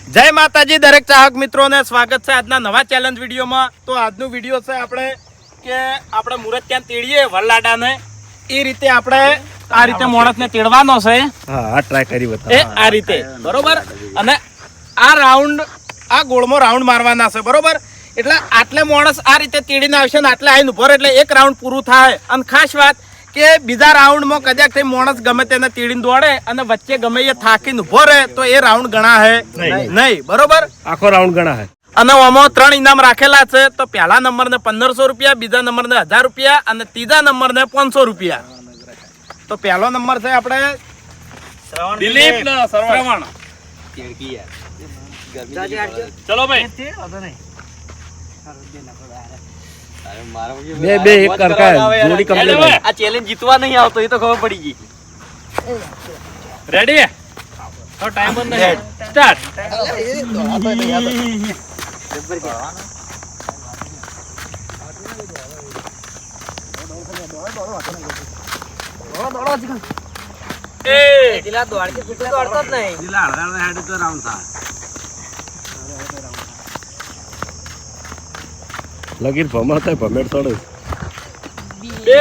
જય માતાજી દરેક ચાહક મિત્રોને સ્વાગત છે આજના નવા ચેલેન્જ વિડીયોમાં. તો આજનું વિડીયો છે આપણે મુરત ત્યાં તેડીએ વરલાડાને એ રીતે આપણે આ રીતે માણસને તેડવાનો છે. હા ટ્રાય કરી બતાવો એ આ રીતે બરોબર. અને આ રાઉન્ડ આ ગોળમાં રાઉન્ડ મારવાના છે બરોબર. એટલે આટલે માણસ આ રીતે તેડીને આવશે ને આટલે આવીને ઉભો રહે એટલે એક રાઉન્ડ પૂરું થાય. અને ખાસ વાત કે બીજા રાઉન્ડમાં કદાચ તે માણસ ગમે તેને તીડીને દોડે અને વચ્ચે ગમે એ થાકીને ઉભો રહે તો એ રાઉન્ડ ગણા હે નહીં બરોબર. આખો રાઉન્ડ ગણા હે. અને આમાં 3 ઇનામ રાખેલા છે. તો પહેલા નંબરને 1500 રૂપિયા, બીજા નંબરને 1000 રૂપિયા અને ત્રીજા નંબરને 500 રૂપિયા. તો પહેલો નંબર છે આપણે દિલીપ શ્રવણ. ચલો ભાઈ બે એક કરકા જોડી કમ્પ્લીટ. આ ચેલેન્જ જીતવા નહીં આવતો એ તો ખબર પડી ગઈ. રેડી તો ટાઈમ બંધ નહીં સ્ટાર્ટ. એ દિલા દોડ કે પીછે દોડતો જ નહીં. દિલા હળદર હેડ તો રાઉન્ડ થા. લગીર ભમાતા ભમેર તોડે. બે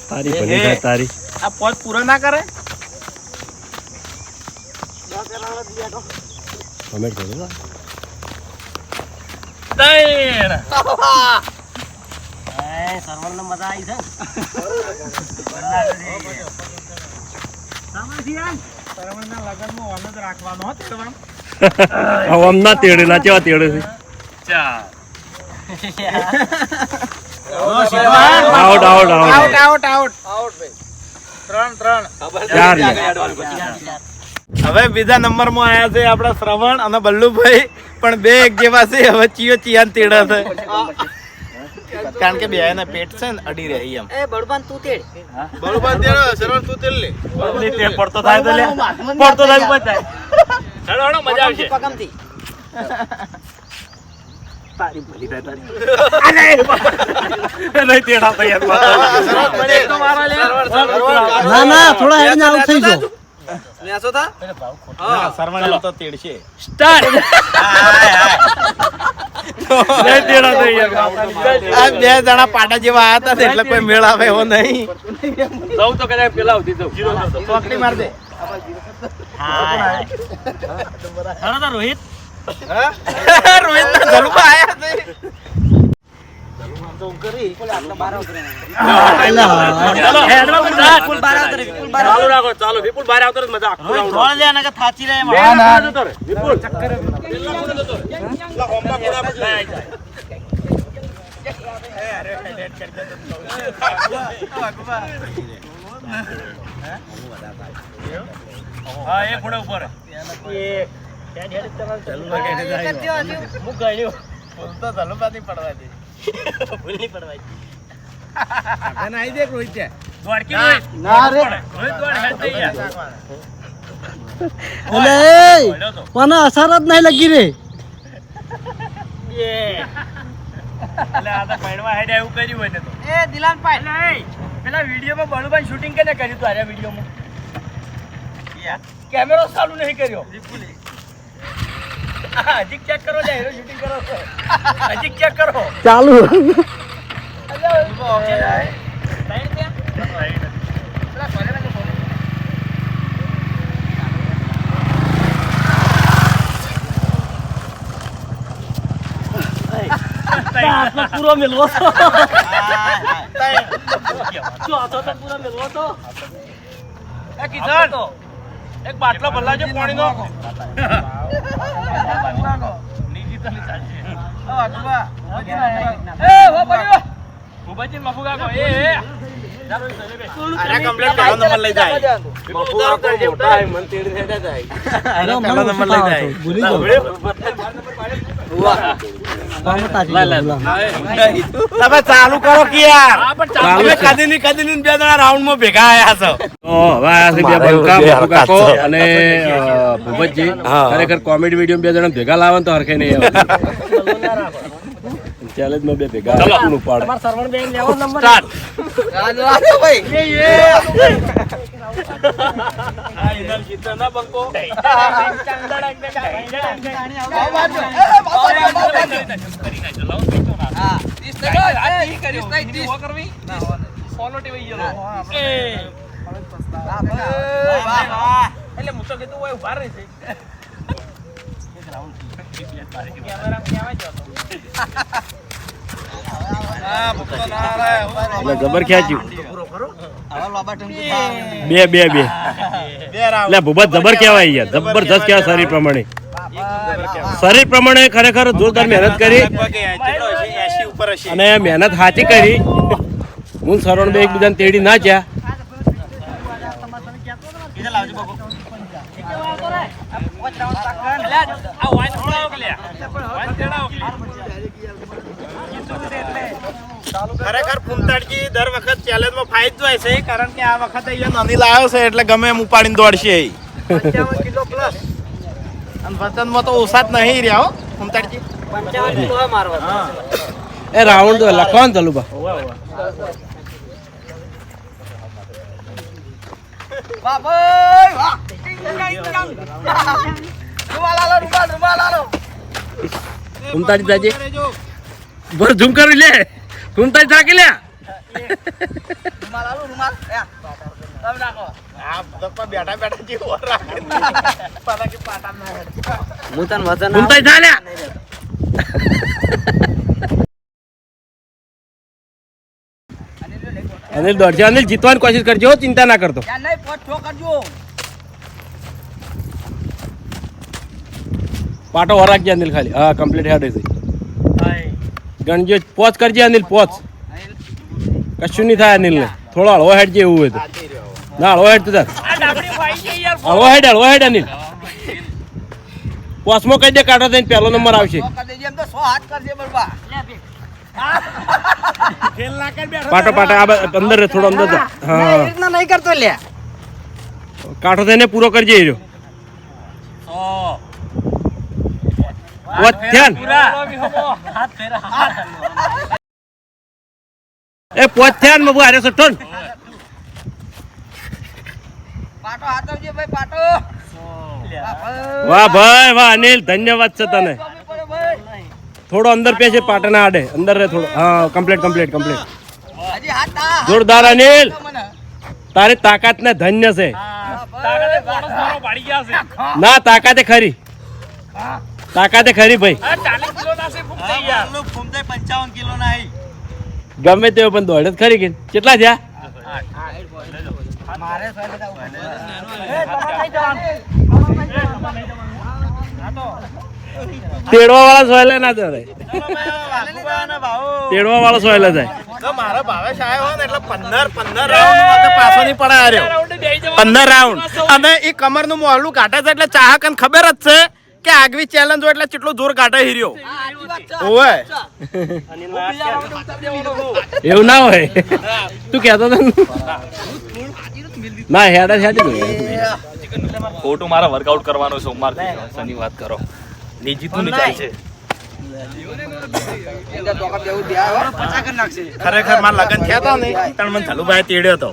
તારી ભલી થાય તારી. આ પોત પૂરો ના કરે. ભમેર તોડે. 3 સરવણ ને મજા આવી છે. સરવણના લગનમાં ઓન જ રાખવાનો હતો તેડવાનું. આમ ના તેડેલા કેવા તેડે છે. 4 out out out out out out ભાઈ 3 હવે બીજા નંબરમાં આયા છે આપડા શ્રવણ અને બલ્લુભાઈ. પણ બે એક જેવા છે. હવે ચિયો ચિયાન તેડે છે કારણ કે બે ના પેટ છે ને અડી રહી એમ. એ બળબાન તું તેડ. બળુબાન તેડ શ્રવણ તું તેડ લે. ની તે પડતો થાય તો લે. પડતો થાય બચાય. હેડો હેડો મજા આવશે. પગમથી તારી ભલી થાય તારી. નહીં તેડા તૈયાર. ના ના થોડા હેડ ને આઉટ થઈ ગયો. નેસો થા હા શ્રવણ એમ તો તેડશે. સ્ટાર્ટ. નહીં તેડા તૈયાર. આ બે જણા પાટા જેવા આયા હતા ને એટલે કોઈ મેળ આવે એવો નહીં. જવું તો કદાચ પેલા ઉધી જવું. ચોકડી માર દે. રોહિત રોહિત ના ગલુબા આયા છે. ચાલુ રાખો ચાલુ. વિપુલ બહાર આવતો મજા થાચી રહે વિપુલ હા એ ફોડે ઉપર કોને અસર જ નહીં લગી રે. એ દિલાન પાય પેલા વિડીયોમાં બળુભાઈ શૂટિંગ કેને કર્યું હતું? આર્યા વિડીયોમાં કેમેરો ચાલુ નહીં કર્યો. હજી ચેક કરો લે. હીરો શૂટિંગ કરો છો હજી ચેક કરો. ચાલુ પૂરો મેળવો તો પૂરો મેળવો તો કિશન એક બાટલો ભરલાજો પાણીનો. ચાલુ કરો કે યાર. કદી બે જણા રાઉન્ડ માં ભેગા આયા છો. હવે બે બંકા કાકો અને ભૂપતજી ખરેખર કોમેડી વિડીયો બે જણા ભેગા લાવે તો હરખે નહીં ચેલેન્જ માં બે ભેગા ઉપાડે. સરવણ બેન લેવો નંબર સ્ટાર્ટ. ભાઈ આ ઇનામ જીતે ના બંકો એટલે હું તો કીધું હોય ઉભા રહી છે જબર ખેંચ્યું બે એટલે ભૂપત જબર કહેવાય યાર, જબરજસ્ત કહેવાય. શરીર પ્રમાણે ખરેખર જોરદાર મહેનત કરી અને મહેનત સાચી કરી. હું સરવણ બે એકબીજાને તેડી ના જ્યા. ખરેખર ફૂમતાડજી દર વખત ચેલેન્જમાં ફાઈટ જાય છે, કારણ કે આ વખતે અહીંયા અનિલ આવ્યો છે એટલે ગમે એમ ઉપાડીને દોડશે. 55 કિલો પ્લસ અને વજનમાં તો ઓછા જ નહીં રહ્યા હો ફૂમતાડજી. 55 કિલો હોય મારો. એ રાઉન્ડ લખવાનું ચાલુ બા. ફૂમતાડી જાજે બોલ ઝૂમ કરી લે. ફૂમતાડી થાકી લે. હું તને વજન ફૂમતાડી થા લે. અનિલ દોડશે. અનિલ જીતવાની કોશિશ કરજો, ચિંતા ના કરતો. પાટો વરાગજે અનિલ ખાલી. હા કમ્પ્લીટ હેડ છે. ગણજો પોચ કરજે અનિલ, પોચ. કશું નહીં થાય અનિલ ને. થોડો હળવો હેડ જે એવું હોય તો. ના હળવો હેડ તું હળવો હેડ અનિલ. પોચમાં કહી દે કાઢો થઈને પહેલો નંબર આવશે. પાટો આ અંદર થોડો અંદર જા. હા નહીં કરતો લે. કાઠો થઈને પૂરો કરજે એરો. ધ્યાન એ પોચ થયા ને બબુ આરે સઠ્ઠો ને. વાહ ભાઈ વાહ અનિલ, ધન્યવાદ છે તને. થોડો અંદર પેશે પાટના આડે અંદર રે થોડો. હા કમ્પ્લીટ જોરદાર અનિલ, તારી તાકાત ને ધન્ય છે. ના તાકાતે ખરી ભાઈ. 55 કિલો ના ગમે તે પણ દોડે જ ખરી કે. કેટલા થયા? તેડવા વાળા સોયલે ના જાય. તેડવા વાળો સોયલે જાય. મારો ભાવેશ આવ્યો હોય ને એટલે 15 રાઉન્ડ પાછો નહીં પડે. 15 રાઉન્ડ અને એ કમર નું મોહલું કાઢે છે એટલે ચાહકને ખબર જ છે કે આગવી ચેલેન્જ હોય એટલે કેટલું જોર કાઢે હીર્યો. ઓય એવું ના હોય. તું કહેતો તો ના હેડ ખોટું મારા વર્કઆઉટ કરવાનો સોમવાર શની વાત કરો. નીજીતું નીચાય છે. ખરેખર મારા લગન થયા હતા ને પણ મને ધલુભાઈ તેડ્યો હતો.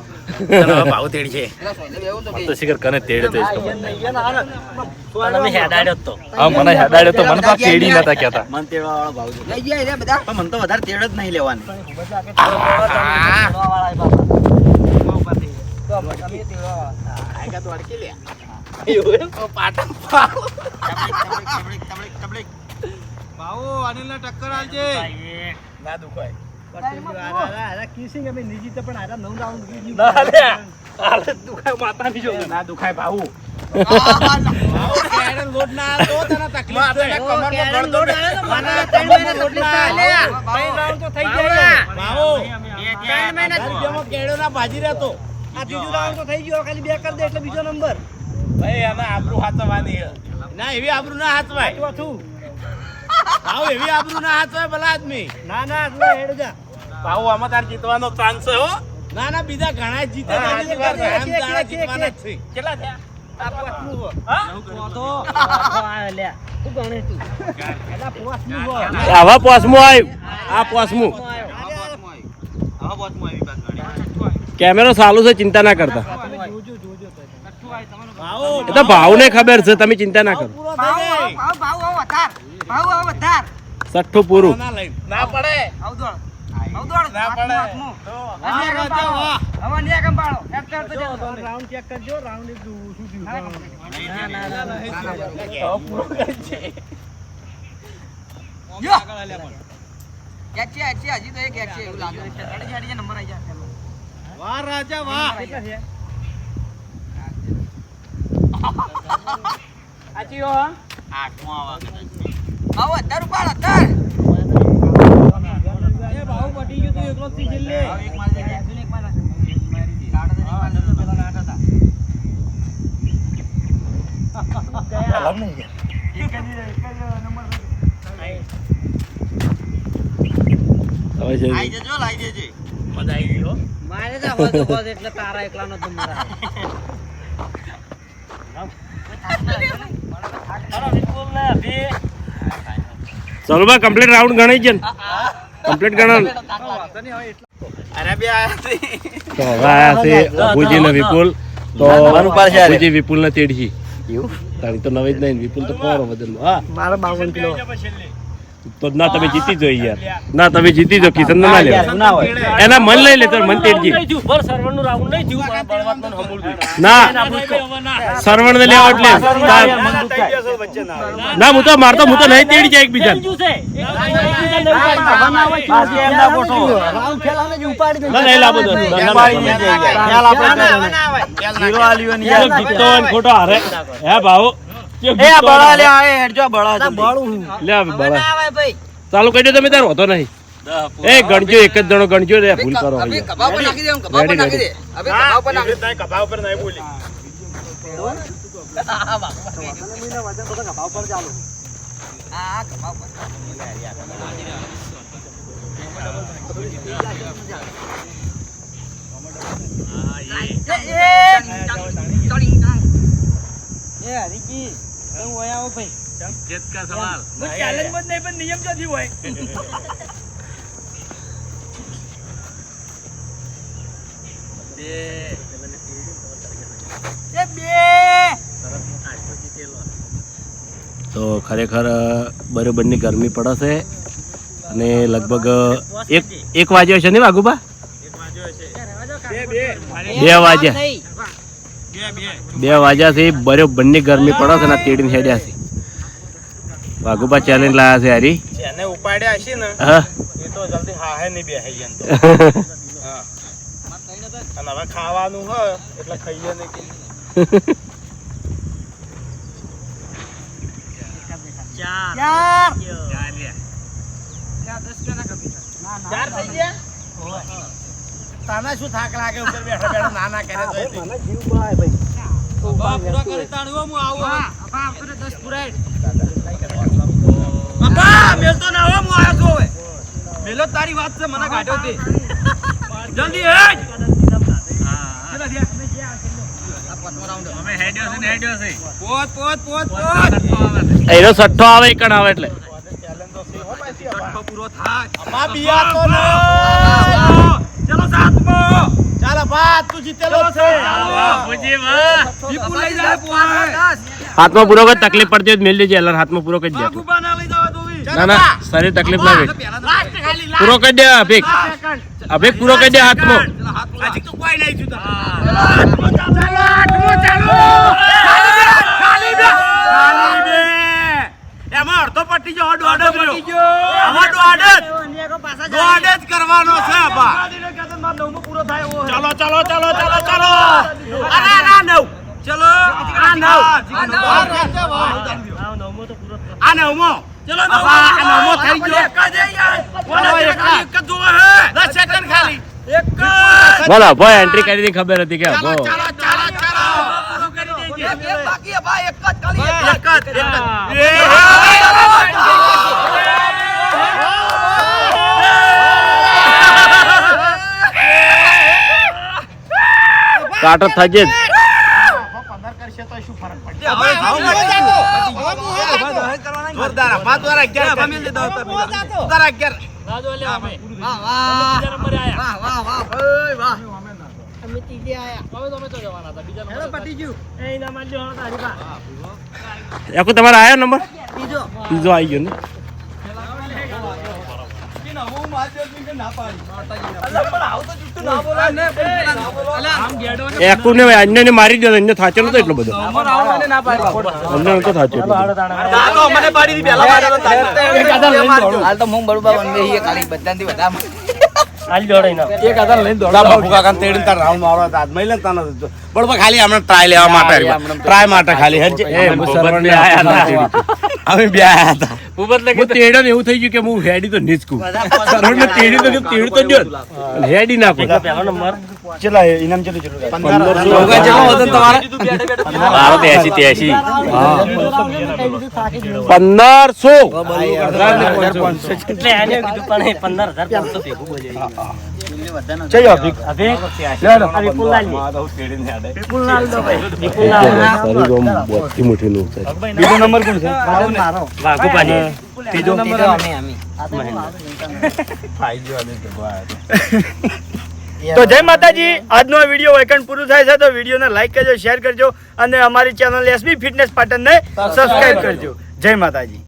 ભાવ તેડ છે તો શિખર કને તેડે તો તમે હેડાડ્યો તો. હા મને હેડાડ્યો તો. મને તો તેડી નતા કહેતા. મન તેડવા વાળો ભાવ છે. લઈ જાય રે બધા. પણ મન તો વધારે તેડ જ નહીં લેવાની. ટક્કર આલજે. ના દુખાય. ના દુખાય ભાऊ. ભાજી રહેતો આ ત્રીજું રાઉન્ડ તો થઈ ગયો. ખાલી 2 કરી દે એટલે બીજો નંબર. ભાઈ આમાં આબરૂ હાચવાની ના, એવી આબરૂ ના હાચવાય. ભાવ એવી આબરૂ ના હાચવાય ભલા આદમી. ના હેડ જા ભાવ. આમાં તાર જીતવાનો ચાન્સ છે હો. ના બીજા ઘણા જીતે. કેટલા થયા? આવા પોસમું આવ્યું. આ પોસમું કેમેરો ચાલુ છે, ચિંતા ના કરતા. એ તો ભાવને ખબર છે, તમે ચિંતા ના કરો. સઠ્ઠું પૂરું. ના પડે. વાહ રાજા વાહ. હવે છે. મારે તો હોતો હોત એટલે તારા એકલાનો તો મરા. ચાલો બા કમ્પ્લીટ રાઉન્ડ ગણાઈ છે ને? કમ્પ્લીટ ગણાવ. અરે બે આયા છે. તો હવે આયા છે અબુજી ને વિપુલ. તો અબુજી વિપુલ ને તેડજી. તારી તો નવી જ નહીં, વિપુલ તો પોરો બદલ. હા મારા 52 કિલો. તો ના તમે જીતી જો યાર, ના તમે જીતી જો. કિશન ને ના લે, એના મન લઈ લે તો મન તેડજી. ના સરવણ ને લેવા એટલે ના હું તો મારતો, હું તો નહીં તેડી જાય એકબીજા. ના નહીં લાવો તો જીતો હોય ને ખોટો હારે. હે ભાવ ચાલુ કરી દો તમે, તાર હોતો નહીં. એ ગણજો, એક જ જણો ગણજો રે, ભૂલ કરો. તો ખરેખર બરોબરની ગરમી પડે છે અને લગભગ એક વાગ્યો છે ને વાઘુબા? 2 વાગ્યા. 2 વાગ્યા છે, બરોબરની ગરમી પડે છે ને તેડીને હેડ્યા છે. વાઘુબા ચેલેન્જ લાયા છે હારી. જેને ઉપાડ્યા હશે ને હા એ તો જલ્દી હાહે નહીં બેહી જાય. હા અને હવે ખાવાનું હ એટલે ખાઈએ ને કે ચાર થઈ ગયા. તાના શું થાક લાગે ઉપર બેઠા બેઠા નાના કરે તો મને જીવ બળાય ભાઈ. તો પૂરા કરી તાણવો હું આવું. હા આપણે 10 પૂરાય. બાપા મેલતો ના હો, હું આયો છું હવે. મેલો તારી વાત છે, મને કાઢ્યો તે. જલ્દી હેડ. કેટલા થયા? અમે હેડ્યો છે ને હેડ્યો છે. પોત પોત પોત પોત. એનો સઠ્ઠો આવે એકણ આવે એટલે સઠ્ઠો પૂરો થાય. અમા બિયા તો નો. ચલો સાતમો. ચાલો ભાત તું જીતેલો છે. બુજી વાહ. વિપુલ લઈ જાય પોઆ. હાથમાં પૂરો કર, તકલીફ પડતી હોય તો મેલ દેજે. એલર હાથમાં પૂરો કરી દે. ગુબાના લઈ જાવ તો બી. ના ના સારી તકલીફ લાગે. લાસ્ટ ખાલી લાસ્ટ. પૂરો કરી દે અભિક. અભિક પૂરો કરી દે હાથમાં. હજી તો કોઈ નહીં જુતા. ચાલો. ખાલી બે. એમાં અડધો પટ્ટી જો દોડ પટ્ટી જો. આમાં દોડ જ કરવાનો છે બા. પૂરો થાય એવો. ચાલો ચાલો ચાલો ચાલો ચાલો. અરે ના નવ. ચલો આ નવ. આ નવમો. ચલો નવમો. આ નવમો થઈ ગયો. એક જ યાર. એક જ જોવે હે. 10 સેકન્ડ ખાલી. એક જ. બોલો ભાઈ એન્ટ્રી કરી દી, ખબર હતી કે ચાલો ચાલો ચાલો ચાલો. પૂરો કરી દેજે. બે બાકી હે ભાઈ, એક જ ખાલી. એક કાટો થજે જ. 15 કરશે તો શું ફરક પડે? જોરદાર બાત વાળા 11 ફેમિલી દે દો તો 11 વાહ વાહ વાહ વાહ વાહ ભાઈ વાહ. અમે ત્રીજે આયા હેલો પટી ગયું એકો તમારે આયો નંબર ત્રીજો ત્રીજો આવી ગયો ને એકો ને અન્ય ને મારી દો અન્ય થાચેલો તો એટલો બધો અન્ય તો થાચેલો હાલ તો હું બરોબર વનવે હી ખાલી બધાથી વધારે ખાલી હમણાં ટ્રાય લેવા માટે ટ્રાય માટે ખાલી અમે બે આયા હતા હું તેડો ને એવું થઈ ગયું કે હું હેડી તો નીચકું સરવણ ને તેડી તો તેડ તો જો હેડી નાખું ચલા ઇનામ ચલો ચલો 1500 મોટી નું બીજો નંબર કોણ છે મારો વાઘુપાની ત્રીજો નંબર અમે તો જય માતાજી, આજનો આ વિડીયો વેકન્ટ પૂરું થાય છે તો વિડીયોને લાઈક કરજો, શેર કરજો અને અમારી ચેનલ એસબી ફિટનેસ પાટણને સબસ્ક્રાઇબ કરજો. જય માતાજી.